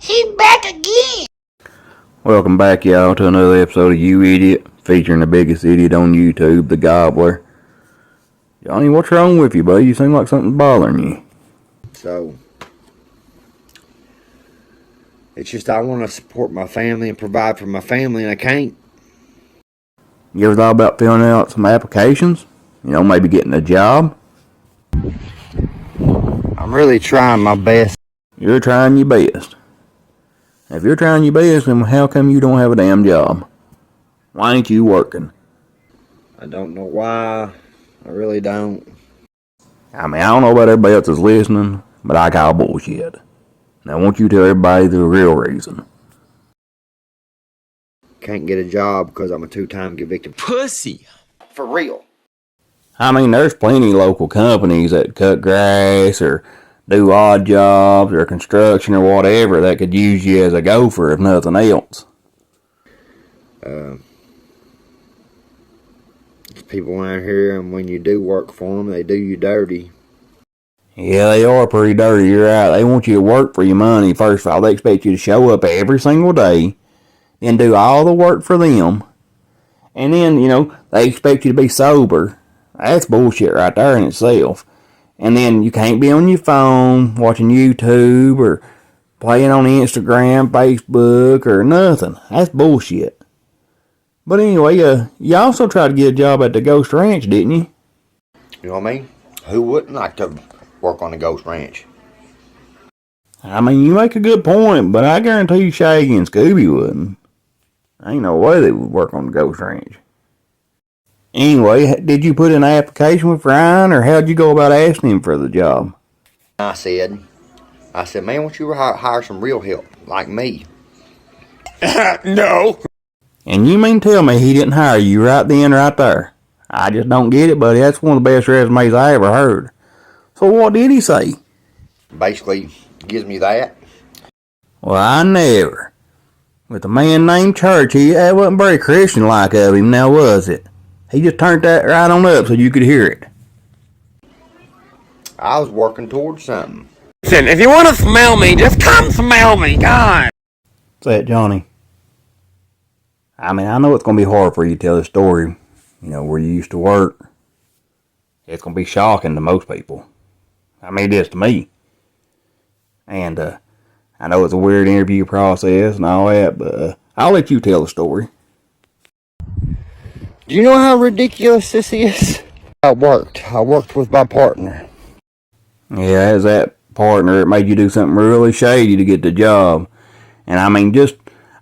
He's back again. Welcome back, y'all, to another episode of You Idiot, featuring the biggest idiot on YouTube, the Gobbler. Johnny, what's wrong with you, buddy? You seem like something's bothering you. So, it's just I want to support my family and provide for my family, and I can't. You ever thought about filling out some applications? You know, maybe getting a job? I'm really trying my best. You're trying your best. If you're trying your best, then how come you don't have a damn job? Why ain't you working? I don't know why. I really don't. I mean, I don't know about everybody else that's listening, but I call bullshit. Now, won't you tell everybody the real reason? Can't get a job because I'm a two-time convicted Pussy. For real. I mean, there's plenty of local companies that cut grass or do odd jobs or construction or whatever that could use you as a gopher if nothing else. There's people out here, and when you do work for them, they do you dirty. Yeah, they are pretty dirty, you're right. They want you to work for your money. First of all, they expect you to show up every single day, then do all the work for them, and then, you know, they expect you to be sober. That's bullshit right there in itself. And then you can't be on your phone watching YouTube or playing on Instagram, Facebook, or nothing. That's bullshit. But anyway, you also tried to get a job at the Ghost Ranch, didn't you? You know what I mean? Who wouldn't like to work on the Ghost Ranch? I mean, you make a good point, but I guarantee you Shaggy and Scooby wouldn't. Ain't no way they would work on the Ghost Ranch. Anyway, did you put in an application with Ryan, or how'd you go about asking him for the job? I said, man, won't you hire some real help, like me? No. And you mean tell me he didn't hire you right then, right there? I just don't get it, buddy. That's one of the best resumes I ever heard. So what did he say? Basically, gives me that. Well, I never. With a man named Churchy, that wasn't very Christian-like of him, now was it? He just turned that right on up so you could hear it. I was working towards something. Listen, if you want to smell me, just come smell me, God. What's that, Johnny? I mean, I know it's going to be hard for you to tell this story, you know, where you used to work. It's going to be shocking to most people. I mean, it is to me. And, I know it's a weird interview process and all that, but I'll let you tell the story. Do you know how ridiculous this is? I worked with my partner. Yeah, as that partner, it made you do something really shady to get the job. And I mean,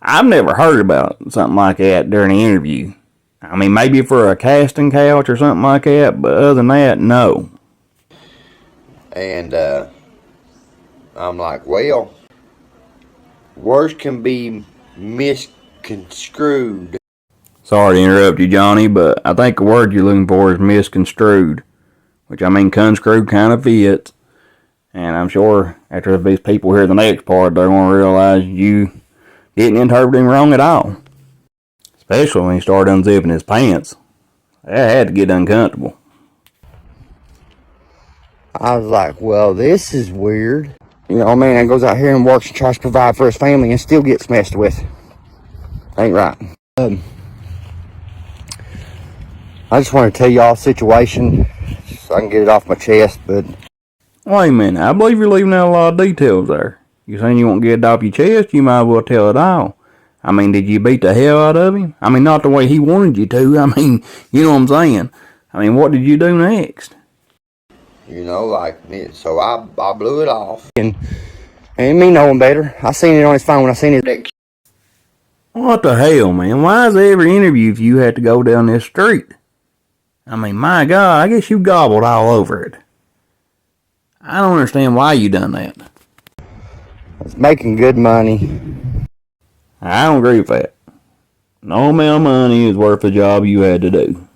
I've never heard about something like that during an interview. I mean, maybe for a casting couch or something like that, but other than that, no. And, I'm like, well, words can be misconstrued. Sorry to interrupt you, Johnny, but I think the word you're looking for is misconstrued. Which, I mean, construed kind of fits. And I'm sure after these people hear the next part, they're going to realize you didn't interpret him wrong at all. Especially when he started unzipping his pants. That had to get uncomfortable. I was like, well, this is weird. You know, a man that goes out here and works and tries to provide for his family and still gets messed with. Ain't right. I just want to tell y'all a situation so I can get it off my chest, but... Wait a minute, I believe you're leaving out a lot of details there. You saying you won't get it off your chest, you might as well tell it all. I mean, did you beat the hell out of him? I mean, not the way he wanted you to. I mean, you know what I'm saying. I mean, what did you do next? You know, like, so I blew it off. And me knowing better, I seen it on his phone when I seen his dick. What the hell, man? Why is every interview if you had to go down this street? I mean, my God, I guess you gobbled all over it. I don't understand why you done that. I was making good money. I don't agree with that. No amount of money is worth the job you had to do.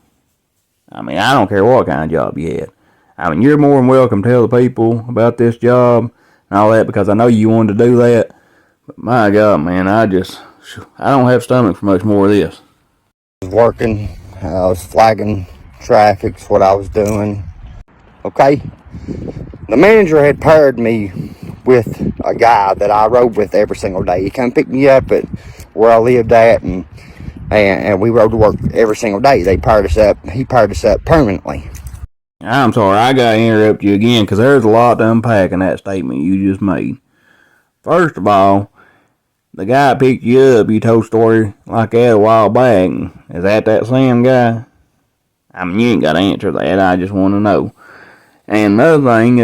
I mean, I don't care what kind of job you had. I mean, you're more than welcome to tell the people about this job and all that because I know you wanted to do that. But my God, man, I don't have stomach for much more of this. I was working. I was flagging traffic's what I was doing. Okay? The manager had paired me with a guy that I rode with every single day. He come pick me up at where I lived at, and we rode to work every single day. They paired us up. He paired us up permanently. I'm sorry, I gotta interrupt you again, because there's a lot to unpack in that statement you just made. First of all, the guy that picked you up, you told a story like that a while back. Is that same guy? I mean, you ain't got to answer that. I just want to know. And another thing,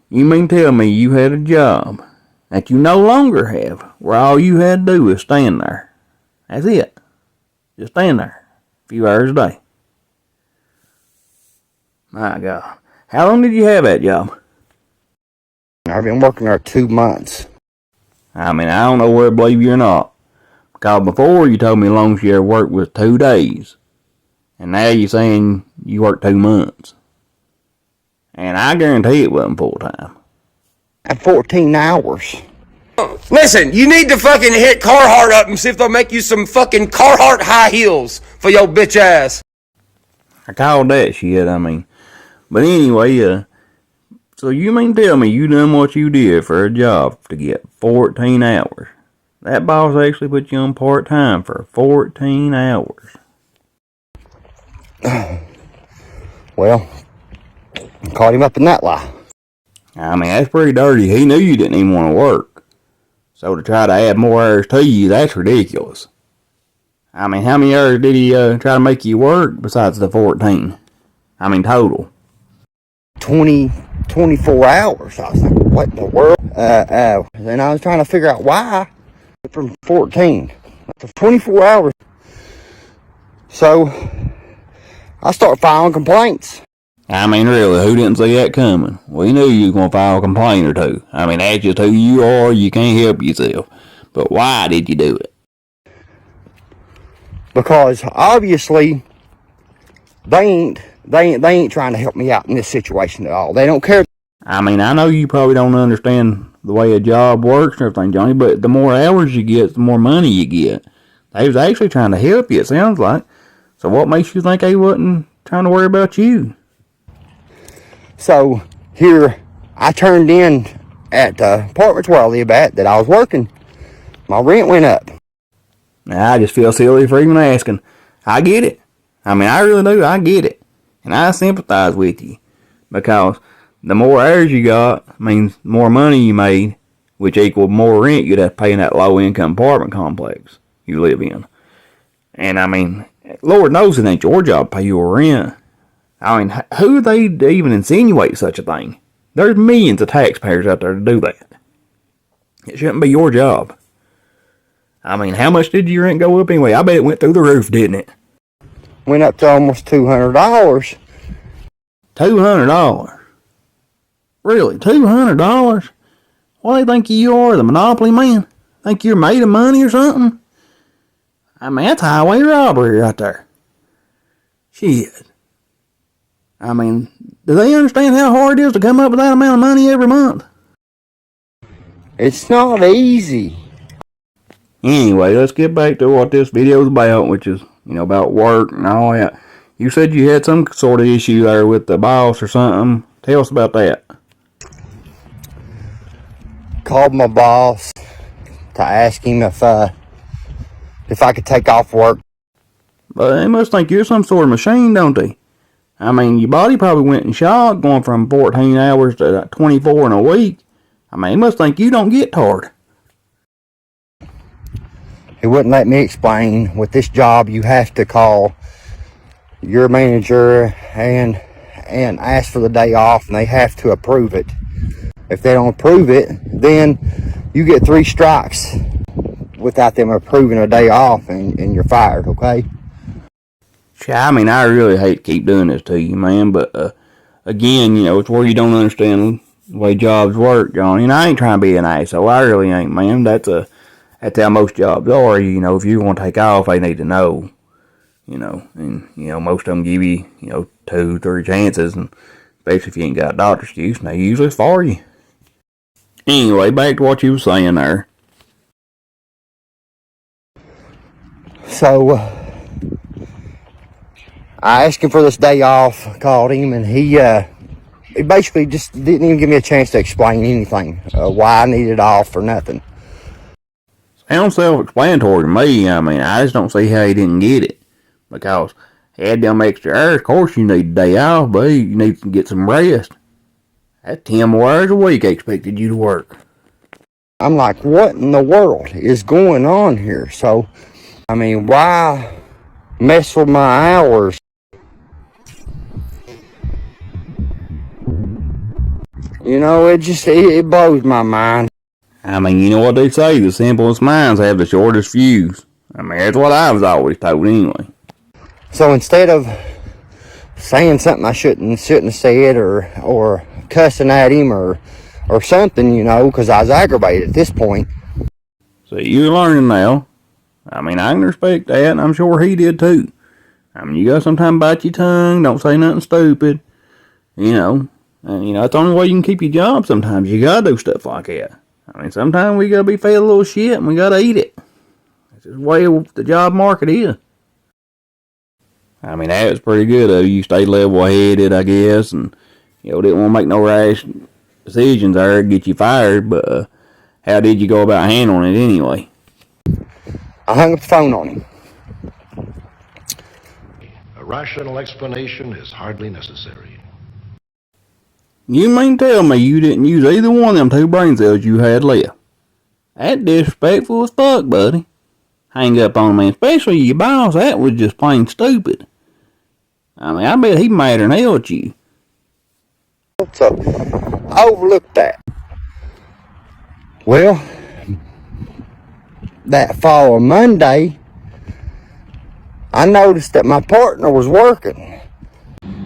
you mean tell me you had a job that you no longer have, where all you had to do is stand there. That's it. Just stand there a few hours a day. My God. How long did you have that job? I've been working there 2 months. I mean, I don't know whether to believe you or not. Because before you told me the longest you ever worked was 2 days. And now you're saying you worked 2 months. And I guarantee it wasn't full time. At 14 hours. Listen, you need to fucking hit Carhartt up and see if they'll make you some fucking Carhartt high heels for your bitch ass. I called that shit, I mean. But anyway, so you mean tell me you done what you did for a job to get 14 hours? That boss actually put you on part-time for 14 hours. Well, caught him up in that lie. I mean, that's pretty dirty. He knew you didn't even want to work. So to try to add more hours to you, that's ridiculous. I mean, how many hours did he try to make you work besides the 14? I mean, total. 24 hours. I was like, what in the world? Then I was trying to figure out why from 14 to 24 hours. So I started filing complaints. I mean, really, who didn't see that coming? We knew you was going to file a complaint or two. I mean, that's just who you are. You can't help yourself. But why did you do it? Because obviously they ain't trying to help me out in this situation at all. They don't care. I mean, I know you probably don't understand the way a job works and everything, Johnny, but the more hours you get, the more money you get. They was actually trying to help you, it sounds like. So what makes you think they wasn't trying to worry about you? So here, I turned in at the apartments where I live at that I was working. My rent went up. Now, I just feel silly for even asking. I get it. I mean, I really do. I get it. And I sympathize with you. Because the more hours you got means more money you made, which equaled more rent you'd have to pay in that low-income apartment complex you live in. And, I mean, Lord knows it ain't your job to pay your rent. I mean, who would they even insinuate such a thing? There's millions of taxpayers out there to do that. It shouldn't be your job. I mean, how much did your rent go up anyway? I bet it went through the roof, didn't it? Went up to almost $200. $200? Really, $200? What do they think you are, the monopoly man? Think you're made of money or something? I mean, that's highway robbery right there. Shit. I mean, do they understand how hard it is to come up with that amount of money every month? It's not easy. Anyway, let's get back to what this video is about, which is, about work and all that. You said you had some sort of issue there with the boss or something. Tell us about that. Called my boss to ask him if I could take off work. But they must think you're some sort of machine, don't they? I mean, your body probably went in shock going from 14 hours to 24 in a week. I mean, they must think you don't get tired. He wouldn't let me explain. With this job, you have to call your manager and ask for the day off, and they have to approve it. If they don't approve it, then you get 3 strikes without them approving a day off, and you're fired, okay? I mean, I really hate to keep doing this to you, man, but again, it's where you don't understand the way jobs work, Johnny. And I ain't trying to be an asshole. I really ain't, man. That's how most jobs are. If you want to take off, they need to know. And most of them give you 2, 3 chances, and especially if you ain't got a doctor's excuse, and they usually fire you. Anyway, back to what you were saying there. So, I asked him for this day off, called him, and he he basically just didn't even give me a chance to explain anything, why I needed off or nothing. Sounds self-explanatory to me. I mean, I just don't see how he didn't get it. Because he had them extra hours. Of course, you need a day off, but you need to get some rest. That's 10 more hours a week I expected you to work. I'm like, what in the world is going on here? So, I mean, why mess with my hours? You know, it blows my mind. I mean, you know what they say, the simplest minds have the shortest fuse. I mean, that's what I was always told anyway. So instead of saying something I shouldn't have said, or cussing at him or something, you know, because I was aggravated at this point. So you're learning now. I mean, I can respect that, and I'm sure he did too. I mean, you gotta sometimes bite your tongue, don't say nothing stupid, you know. And, you know, that's the only way you can keep your job sometimes. You gotta do stuff like that. I mean, sometimes we gotta be fed a little shit and we gotta eat it. That's just the way the job market is. I mean, that was pretty good of you. You stayed level-headed, I guess, and, you know, didn't want to make no rash decisions there to get you fired, but how did you go about handling it anyway? I hung up the phone on him. A rational explanation is hardly necessary. You mean tell me you didn't use either one of them 2 brain cells you had left? That's disrespectful as fuck, buddy. Hang up on me, especially your boss. That was just plain stupid. I mean, I bet he madder than hell at you. So, I overlooked that. Well, that following Monday, I noticed that my partner was working.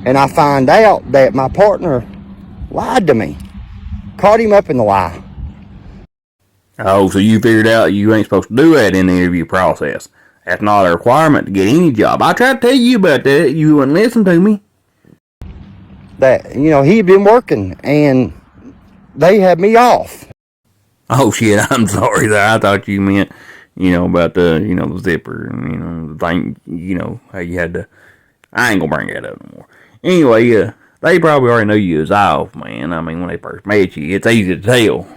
And I find out that my partner lied to me. Caught him up in the lie. Oh, so you figured out you ain't supposed to do that in the interview process. That's not a requirement to get any job. I tried to tell you about that. You wouldn't listen to me. That, you know, he'd been working and they had me off. Oh shit, I'm sorry there. I thought you meant, you know, about the, you know, the zipper and, you know, the thing, you know, how you had to, I ain't gonna bring that up no more. Anyway, they probably already knew you was off, man. I mean, when they first met you, it's easy to tell.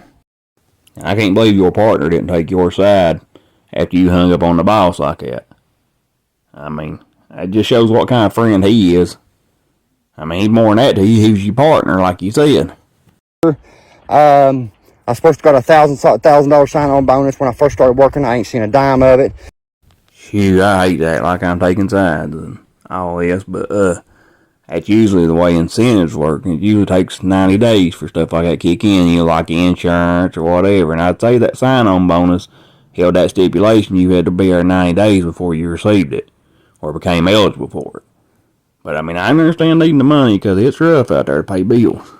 I can't believe your partner didn't take your side after you hung up on the boss like that. I mean, it just shows what kind of friend he is. I mean, he's more than that to you. He was your partner, like you said. I was supposed to got $1,000 sign-on bonus when I first started working. I ain't seen a dime of it. Shoot, I hate that, like I'm taking sides and all this, but that's usually the way incentives work. It usually takes 90 days for stuff like that to kick in, you know, like insurance or whatever. And I'd say that sign-on bonus held that stipulation you had to be there 90 days before you received it or became eligible for it. But I mean, I understand needing the money because it's rough out there to pay bills.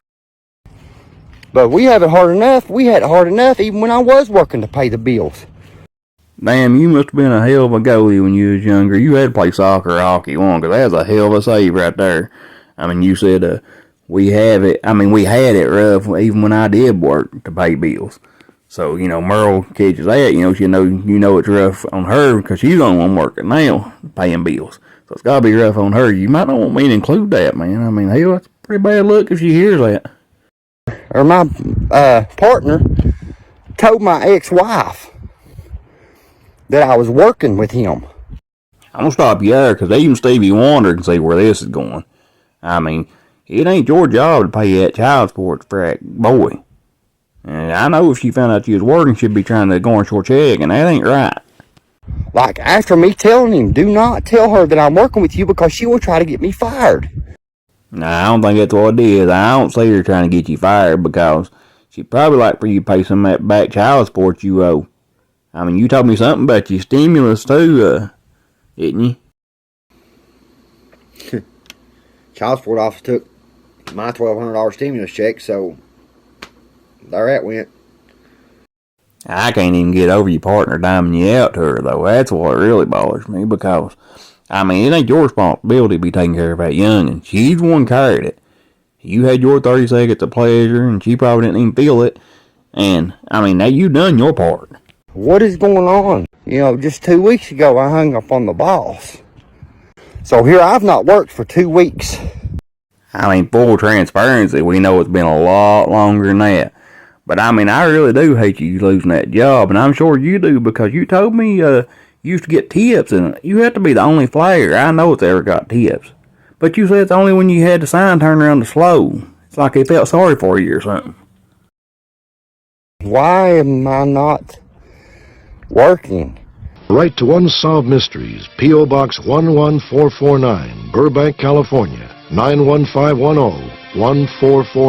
But we have it hard enough. We had it hard enough even when I was working to pay the bills. Damn, you must have been a hell of a goalie when you was younger. You had to play soccer or hockey, one, because that was a hell of a save right there. I mean, you said we had it rough even when I did work to pay bills. So, you know, Merle catches that, you know it's rough on her because she's the only one working now, paying bills. So it's got to be rough on her. You might not want me to include that, man. I mean, hell, that's a pretty bad look if she hears that. Or my partner told my ex-wife that I was working with him. I'm going to stop you there because even Stevie Wonder can see where this is going. I mean, it ain't your job to pay that child support for that boy. And I know if she found out you was working, she'd be trying to garnish your check, and that ain't right. Like, after me telling him, do not tell her that I'm working with you because she will try to get me fired. Nah, I don't think that's what it is. I don't see her trying to get you fired because she'd probably like for you to pay some of that back child support you owe. I mean, you told me something about your stimulus too, didn't you? Child support office took my $1,200 stimulus check, so there that went. I can't even get over your partner diming you out to her, though. That's what really bothers me because, I mean, it ain't your responsibility to be taking care of that young, and she's the one carried it. You had your 30 seconds of pleasure, and she probably didn't even feel it. And, I mean, now you done your part. What is going on? You know, just 2 weeks ago, I hung up on the boss. So here I've not worked for 2 weeks. I mean, full transparency, we know it's been a lot longer than that. But I mean, I really do hate you losing that job, and I'm sure you do, because you told me you used to get tips, and you have to be the only flagger I know that's ever got tips. But you said it's only when you had the sign turned around to slow. It's like they felt sorry for you or something. Why am I not working? Write to Unsolved Mysteries, P.O. Box 11449, Burbank, California, 91510 1449.